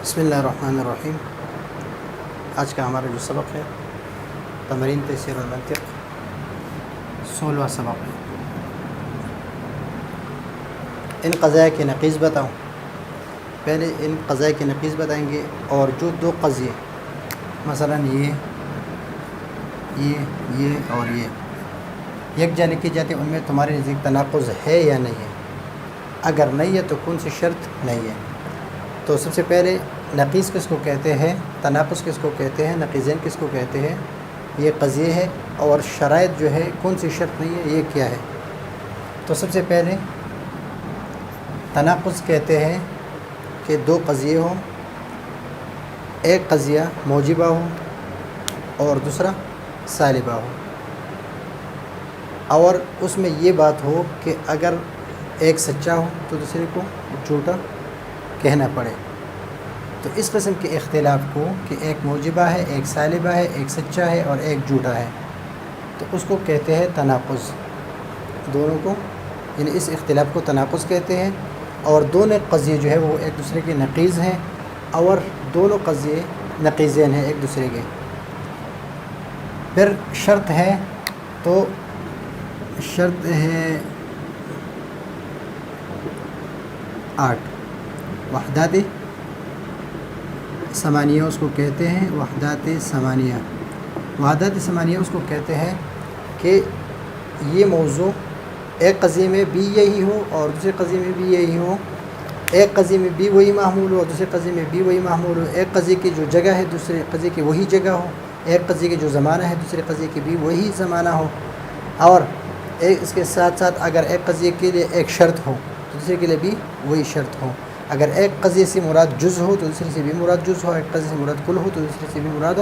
بسم اللہ الرحمن الرحیم۔ آج کا ہمارا جو سبق ہے تمرین تیسیر المنطق 16واں سبق ہے۔ ان قضایا کے نقیض بتاؤں۔ پہلے ان قضایا کے نقیض بتائیں گے، اور جو دو قضیے مثلا یہ اور یہ یکجا لکھی جاتی ہیں، ان میں تمہارے نزدیک تناقض ہے یا نہیں ہے؟ اگر نہیں ہے تو کون سی شرط نہیں ہے؟ تو سب سے پہلے نقیض کس کو کہتے ہیں، تناقض کس کو کہتے ہیں، نقیضین کس کو کہتے ہیں؟ یہ قضیے ہے، اور شرائط جو ہے کون سی شرط نہیں ہے، یہ کیا ہے؟ تو سب سے پہلے تناقض کہتے ہیں کہ دو قضیے ہوں، ایک قضیہ موجبہ ہو اور دوسرا سالبہ ہو، اور اس میں یہ بات ہو کہ اگر ایک سچا ہو تو دوسرے کو جھوٹا کہنا پڑے۔ تو اس قسم کے اختلاف کو کہ ایک موجبہ ہے، ایک سالبہ ہے، ایک سچا ہے اور ایک جھوٹا ہے، تو اس کو کہتے ہیں تناقض۔ دونوں کو یعنی اس اختلاف کو تناقض کہتے ہیں، اور دونوں قضیے جو ہے وہ ایک دوسرے کے نقیض ہیں، اور دونوں قضیے نقیضین ہیں ایک دوسرے کے۔ پھر شرط ہے، تو شرط ہے 8 وحدات ثمانیہ اس کو کہتے ہیں۔ وحدات ثمانیہ اس کو کہتے ہیں کہ یہ موضوع ایک قضیے میں بھی یہی ہو اور دوسرے قضیے میں بھی یہی ہو، ایک قضیے میں بھی وہی معمول ہو اور دوسرے قضیے میں بھی وہی معمول ہو، ایک قضیے کی جو جگہ ہے دوسرے قضیے کی وہی جگہ ہو، ایک قضیے کی جو زمانہ ہے دوسرے قضیے کی بھی وہی زمانہ ہو، اور اس کے ساتھ ساتھ اگر ایک قضیے کے لیے ایک شرط ہو تو دوسرے کے لیے بھی وہی شرط ہو، اگر ایک قضیے سے مراد جز ہو تو دوسرے سے بھی مراد جز ہو، ایک قضیے سے مراد کل ہو تو دوسرے سے بھی مراد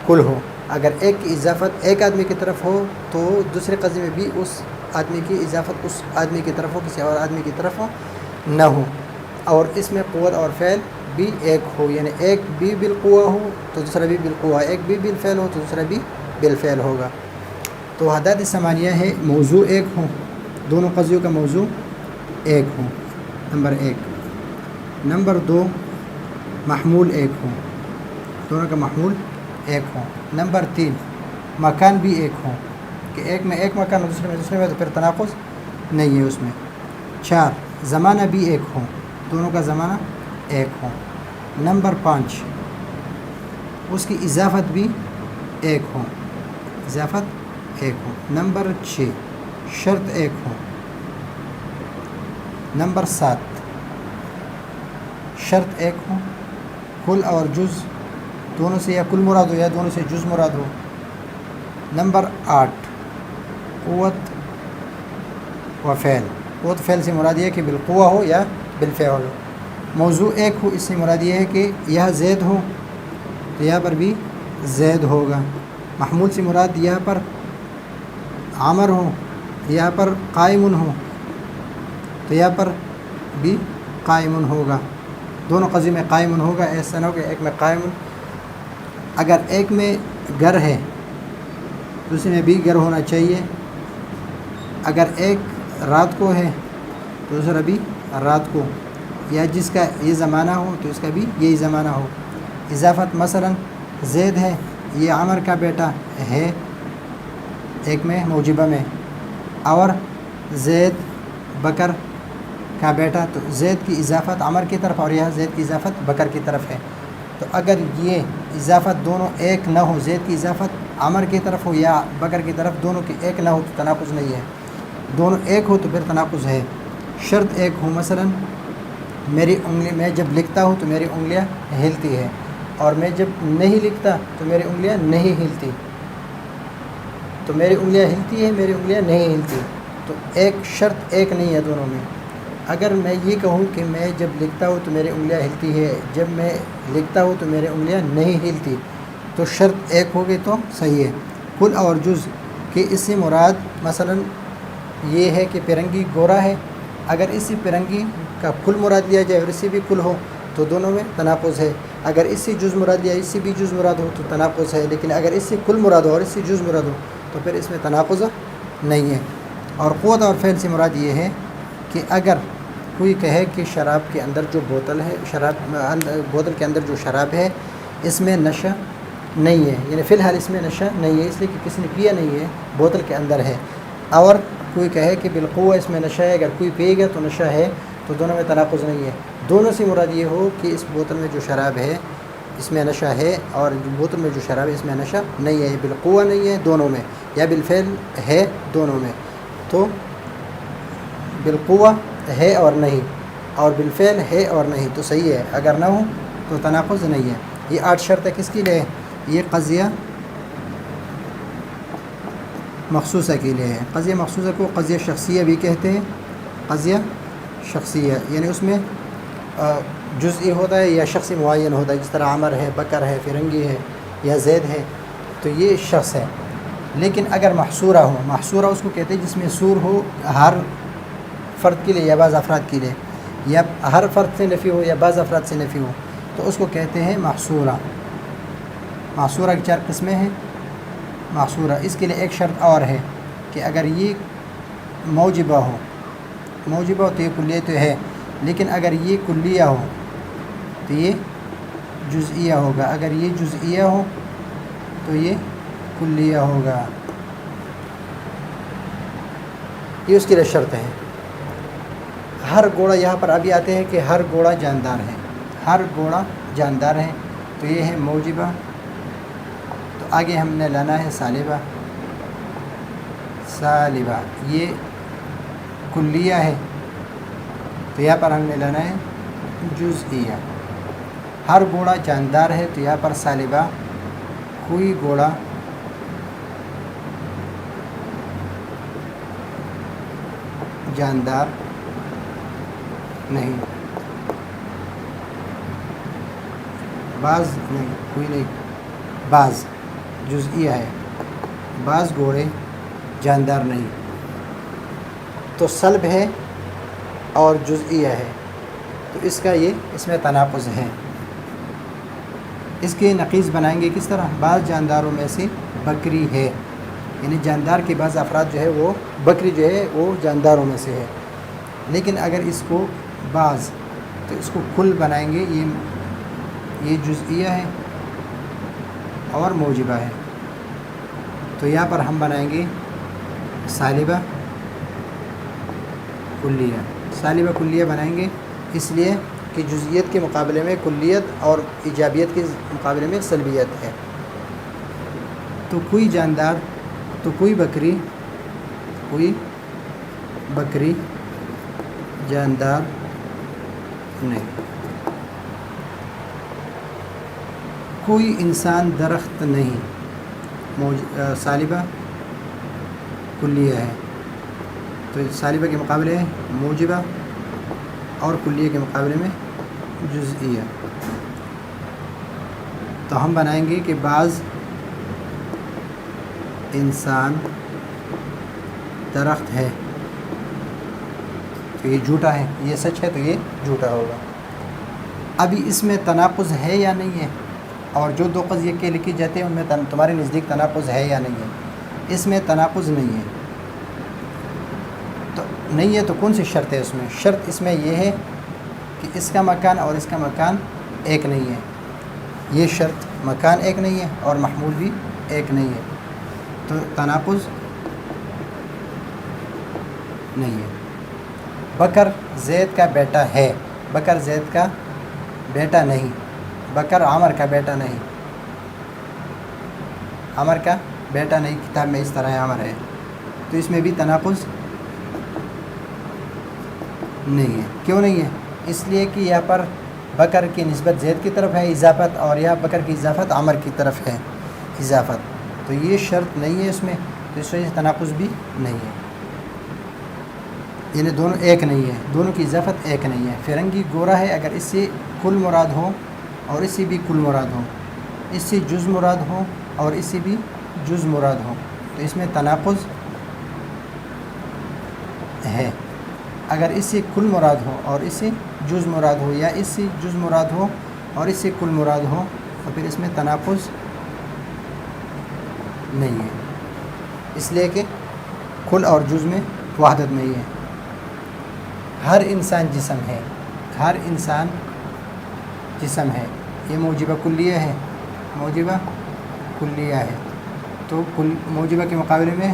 کل ہو، اگر ایک کی اضافت ایک آدمی کی طرف ہو تو دوسرے قضیے میں بھی اس آدمی کی اضافت اس آدمی کی طرف ہو، کسی اور آدمی کی طرف نہ ہو، اور اس میں قوت اور فعل بھی ایک ہو، یعنی ایک بھی بالقوہ ہو تو دوسرا بھی بالقوہ، ایک بھی بالفعل ہو تو دوسرا بھی بالفعل ہوگا۔ تو وحدات ثمانیہ ہے موضوع ایک ہو، دونوں قضیوں کا موضوع ایک ہو، نمبر 1۔ نمبر 2 محمول ایک ہو، دونوں کا محمول ایک ہو۔ نمبر 3 مکان بھی ایک ہو، کہ ایک میں ایک مکان ہو دوسرے میں تو پھر تناقض نہیں ہے اس میں۔ 4 زمانہ بھی ایک ہو، دونوں کا زمانہ ایک ہو۔ نمبر 5 اس کی اضافت بھی ایک ہو، اضافت ایک ہو۔ نمبر 6 شرط ایک ہو۔ نمبر 7 شرط ایک ہو، کل اور جز دونوں سے یا کل مراد ہو یا دونوں سے جز مراد ہو۔ نمبر 8 قوت و فعل، قوت فعل سے مراد یہ ہے کہ بالقوہ ہو یا بالفعل ہو۔ موضوع ایک ہو، اس سے مراد یہ ہے کہ یہ زید ہو تو یہاں پر بھی زید ہوگا۔ محمول سے مراد یہاں پر عامر ہو، یہاں پر قائم ہو تو یہاں پر بھی قائم ہوگا، دونوں قضیے میں قائم ہوگا، ایسا نہ ہو کہ ایک میں قائم، اگر ایک میں گر ہے دوسرے میں بھی گر ہونا چاہیے، اگر ایک رات کو ہے تو دوسرا بھی رات کو، یا جس کا یہ زمانہ ہو تو اس کا بھی یہی زمانہ ہو۔ اضافت مثلا زید ہے، یہ عمر کا بیٹا ہے ایک میں موجبہ میں، اور زید بکر کا بیٹا، تو زید کی اضافت عمر کی طرف اور یہاں زید کی اضافت بکر کی طرف ہے، تو اگر یہ اضافت دونوں ایک نہ ہو، زید کی اضافت عمر کی طرف ہو یا بکر کی طرف، دونوں کی ایک نہ ہو تو تناقض نہیں ہے، دونوں ایک ہو تو پھر تناقض ہے۔ شرط ایک ہو، مثلا میری انگلی، میں جب لکھتا ہوں تو میری انگلیاں ہلتی ہے، اور میں جب نہیں لکھتا تو میری انگلیاں نہیں ہلتی، تو میری انگلیاں ہلتی ہے میری انگلیاں نہیں ہلتی، تو ایک شرط ایک نہیں ہے دونوں میں۔ اگر میں یہ کہوں کہ میں جب لکھتا ہوں تو میری انگلیاں ہلتی ہے، جب میں لکھتا ہوں تو میری انگلیاں نہیں ہلتی، تو شرط ایک ہوگی تو صحیح ہے۔ کل اور جز کہ اس سے مراد مثلا یہ ہے کہ پرنگی گورا ہے، اگر اسی پرنگی کا کل مراد لیا جائے اور اسی بھی کل ہو تو دونوں میں تناقض ہے، اگر اس سے جز مراد لیا اس سے بھی جز مراد ہو تو تناقض ہے، لیکن اگر اس سے کل مراد ہو اور اس سے جز مراد ہو تو پھر اس میں تناقض نہیں ہے۔ اور قوت اور فعل سے مراد یہ ہے کہ اگر کوئی کہے کہ شراب کے اندر جو بوتل ہے، بوتل کے اندر جو شراب ہے اس میں نشہ نہیں ہے، یعنی فی الحال اس میں نشہ نہیں ہے، اس لیے کہ کسی نے پیا نہیں ہے، بوتل کے اندر ہے. اور کوئی کہے کہ بالقوہ اس میں نشہ ہے، اگر کوئی پی گیا تو نشہ ہے، تو دونوں میں تناقض نہیں ہے. دونوں سے مراد یہ ہو کہ اس بوتل میں جو شراب ہے اس میں نشہ ہے، اور بوتل میں جو شراب ہے اس میں نشہ نہیں ہے. بالقوہ نہیں ہے دونوں میں، یا بالفعل ہے دونوں میں. تو بالقوہ ہے اور نہیں، اور بالفعل ہے اور نہیں تو صحیح ہے، اگر نہ ہو تو تناقض نہیں ہے. یہ 8 شرطیں کس کے لیے؟ یہ قضیہ مخصوصہ کے لیے ہے. قضیہ مخصوصہ کو قضیہ شخصیہ بھی کہتے ہیں. قضیہ شخصیہ یعنی اس میں جزئی ہوتا ہے یا شخص معین ہوتا ہے، جس طرح عمر ہے، بکر ہے، فرنگی ہے یا زید ہے، تو یہ شخص ہے. لیکن اگر محصورہ ہو، محصورہ اس کو کہتے ہیں جس میں سور ہو ہر فرد کے لیے یا بعض افراد کے لیے، یا ہر فرد سے نفی ہو یا بعض افراد سے نفی ہو، تو اس کو کہتے ہیں محصورہ. محصورہ کی 4 قسمیں ہیں. محصورہ اس کے لیے ایک شرط اور ہے کہ اگر یہ موجبہ ہو تو یہ کلیہ تو ہے، لیکن اگر یہ کلیہ ہو تو یہ جزئیہ ہوگا، اگر یہ جزئیہ ہو تو یہ کلیہ ہوگا. یہ اس کے لیے شرط ہے. ہر گھوڑا یہاں پر ابھی آتے ہیں کہ ہر گھوڑا جاندار ہے، ہر گھوڑا جاندار ہے، تو یہ ہے موجبہ. تو آگے ہم نے لانا ہے سالبہ. سالبہ یہ کلیہ ہے، تو یہاں پر ہم نے لانا ہے جزئیہ. ہر گھوڑا جاندار ہے، تو یہاں پر سالبہ کوئی گھوڑا جاندار نہیں، بعض نہیں، کوئی نہیں، بعض جزئیہ ہے، بعض گھوڑے جاندار نہیں. تو سلب ہے اور جزئیہ ہے، تو اس میں تناقض ہے. اس کے نقیض بنائیں گے کس طرح؟ بعض جانداروں میں سے بکری ہے، یعنی جاندار کے بعض افراد جو ہے وہ بکری جو ہے وہ جانداروں میں سے ہے. لیکن اگر اس کو بعض تو اس کو کل بنائیں گے. یہ جزئیہ ہے اور موجبہ ہے، تو یہاں پر ہم بنائیں گے سالبہ کلیہ. سالبہ کلیہ بنائیں گے اس لیے کہ جزئیت کے مقابلے میں کلیت اور ایجابیت کے مقابلے میں سلبیت ہے. تو کوئی جاندار، تو کوئی بکری جاندار نہیں. کوئی انسان درخت نہیں. سالبہ کلیہ ہے، تو سالبہ کے مقابلے موجبہ اور کلیہ کے مقابلے میں جزئیہ. تو ہم بنائیں گے کہ بعض انسان درخت ہے، تو یہ جھوٹا ہے. یہ سچ ہے تو یہ جھوٹا ہوگا. ابھی اس میں تناقض ہے یا نہیں ہے؟ اور جو 2 قضیے کے لکھی جاتے ہیں ان میں تمہارے نزدیک تناقض ہے یا نہیں ہے؟ اس میں تناقض نہیں ہے. تو نہیں ہے تو کون سی شرط ہے اس میں؟ شرط اس میں یہ ہے کہ اس کا مکان اور اس کا مکان ایک نہیں ہے. یہ شرط مکان ایک نہیں ہے اور محمول بھی ایک نہیں ہے، تو تناقض نہیں ہے. بکر زید کا بیٹا ہے، بکر زید کا بیٹا نہیں. بکر عمر کا بیٹا نہیں، عمر کا بیٹا نہیں. کتاب میں اس طرح عمر ہے، تو اس میں بھی تناقض نہیں ہے. کیوں نہیں ہے؟ اس لیے کہ یہاں پر بکر کی نسبت زید کی طرف ہے اضافت، اور یہاں بکر کی اضافت عمر کی طرف ہے اضافت. تو یہ شرط نہیں ہے اس میں، تو اس وجہ سے تناقض بھی نہیں ہے. یعنی دونوں ایک نہیں ہے، دونوں کی اضافت ایک نہیں ہے. فرنگی گورا ہے، اگر اس سے کل مراد ہو اور اس سے بھی کل مراد ہو، اس سے جز مراد ہو اور اس سے بھی جز مراد ہو، تو اس میں تناقض ہے. اگر اس سے کل مراد ہو اور اس سے جز مراد ہو، یا اس سے جز مراد ہو اور اس سے کل مراد ہو، تو پھر اس میں تناقض نہیں ہے، اس لیے کہ کل اور جز میں وحدت نہیں ہے. ہر انسان جسم ہے، ہر انسان جسم ہے، یہ موجبہ کلیہ ہے، موجبہ کلیہ ہے، تو موجبہ کے مقابلے میں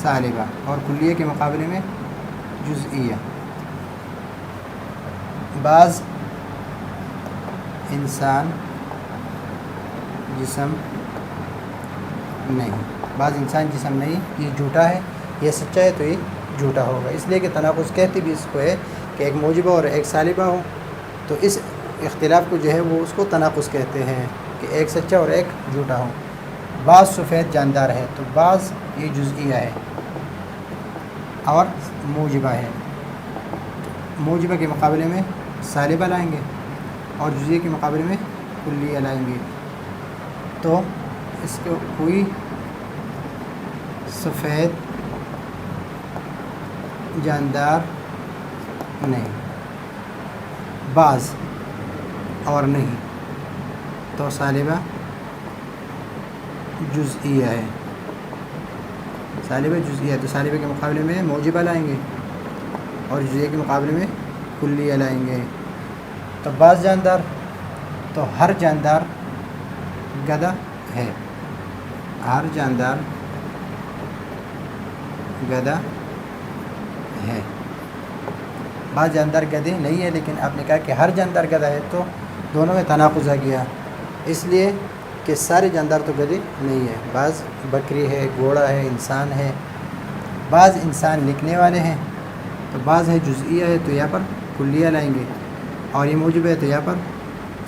سالبہ اور کلیہ کے مقابلے میں جزئیہ۔ بعض انسان جسم نہیں، بعض انسان جسم نہیں، یہ جھوٹا ہے، یہ سچا ہے تو یہ جھوٹا ہوگا، اس لیے کہ تناقض کہتے بھی اس کو ہے کہ ایک موجبہ اور ایک سالبہ ہو، تو اس اختلاف کو جو ہے وہ اس کو تناقض کہتے ہیں کہ ایک سچا اور ایک جھوٹا ہو۔ بعض سفید جاندار ہے، تو بعض یہ جزئیہ ہے اور موجبہ ہے، موجبہ کے مقابلے میں سالبہ لائیں گے اور جزئیہ کے مقابلے میں کلیہ لائیں گے، تو اس کو کوئی سفید جاندار نہیں، بعض اور نہیں، تو سالبہ جزئیہ ہے، سالبہ جزئیہ ہے، تو سالبہ کے مقابلے میں موجبہ لائیں گے اور جزئیہ کے مقابلے میں کلیہ لائیں گے۔ تو بعض جاندار، تو ہر جاندار گدھا ہے، ہر جاندار گدھا ہے، بعض جاندار گدھے نہیں ہے، لیکن آپ نے کہا کہ ہر جاندار گدھا ہے تو دونوں میں تناقض آ گیا، اس لیے کہ سارے جاندار تو گدھے نہیں ہے، بعض بکری ہے، گھوڑا ہے، انسان ہے، بعض انسان لکھنے والے ہیں، تو بعض ہے جزئیہ ہے تو یہاں پر کلیہ لائیں گے، اور یہ موجب ہے تو یہاں پر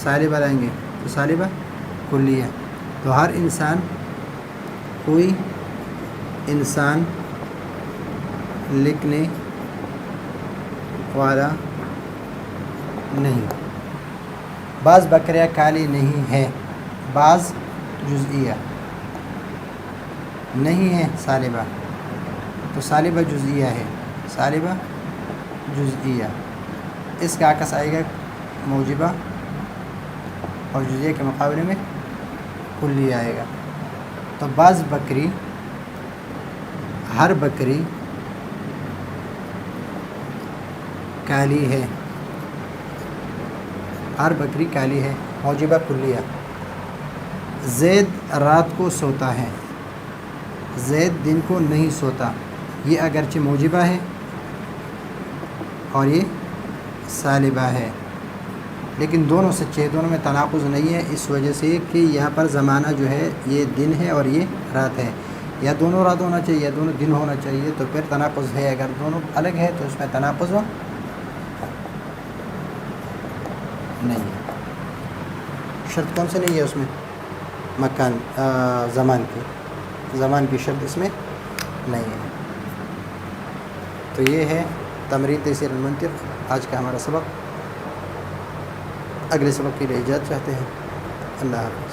سالبہ لائیں گے، تو سالبہ کلیہ، تو ہر انسان، کوئی انسان لکھنے والا نہیں، بعض بکریاں کالی نہیں ہے، بعض جزئیہ نہیں ہے سالبہ، تو سالبہ جزئیہ ہے، سالبہ جزئیہ، اس کا عکس آئے گا موجبہ اور جزئیہ کے مقابلے میں کلیہ آئے گا، تو بعض بکری، ہر بکری کالی ہے، ہر بکری کالی ہے، موجبہ کلیہ۔ زید رات کو سوتا ہے، زید دن کو نہیں سوتا، یہ اگرچہ موجبہ ہے اور یہ سالبہ ہے، لیکن دونوں سچے ہیں، دونوں میں تناقض نہیں ہے، اس وجہ سے کہ یہاں پر زمانہ جو ہے یہ دن ہے اور یہ رات ہے، یا دونوں رات ہونا چاہیے یا دونوں دن ہونا چاہیے، تو پھر تناقض ہے، اگر دونوں الگ ہے تو اس میں تناقض نہیں ہے۔ شرط کون سے نہیں ہے اس میں؟ مکان، زمان کی شرط اس میں نہیں ہے۔ تو یہ ہے تمرین تیسیر المنطق، آج کا ہمارا سبق۔ اگلے سبق کے لیے اجازت چاہتے ہیں، اللہ حافظ۔